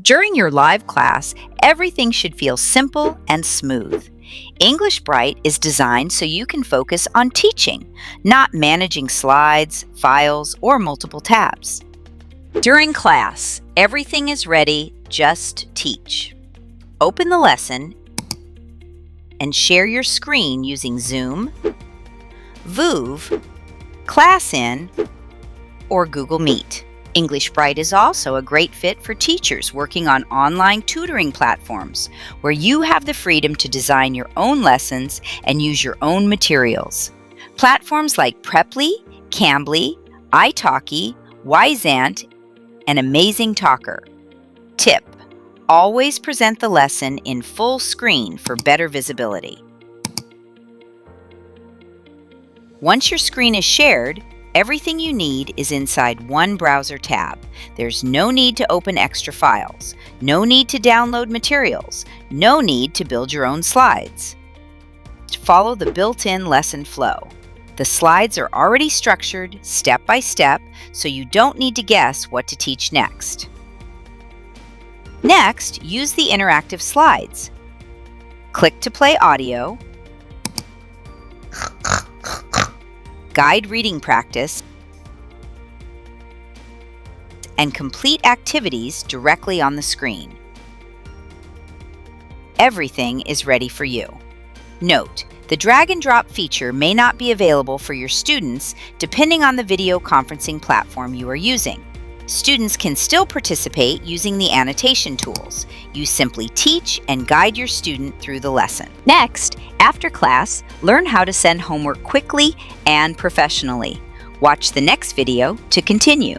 During your live class, everything should feel simple and smooth. English Bright is designed so you can focus on teaching, not managing slides, files, or multiple tabs. During class, everything is ready, just teach. Open the lesson and share your screen using Zoom, VooV, ClassIn, or Google Meet. English Bright is also a great fit for teachers working on online tutoring platforms where you have the freedom to design your own lessons and use your own materials. Platforms like Preply, Cambly, iTalki, Wyzant, and AmazingTalker. Tip: always present the lesson in full screen for better visibility. Once your screen is shared, everything you need is inside one browser tab. There's no need to open extra files, no need to download materials, no need to build your own slides. Follow the built-in lesson flow. The slides are already structured step by step, so you don't need to guess what to teach next. Next, use the interactive slides. Click to play audio, guide reading practice, and complete activities directly on the screen. Everything is ready for you. Note: the drag and drop feature may not be available for your students depending on the video conferencing platform you are using. Students can still participate using the annotation tools. You simply teach and guide your student through the lesson. Next, after class, learn how to send homework quickly and professionally. Watch the next video to continue.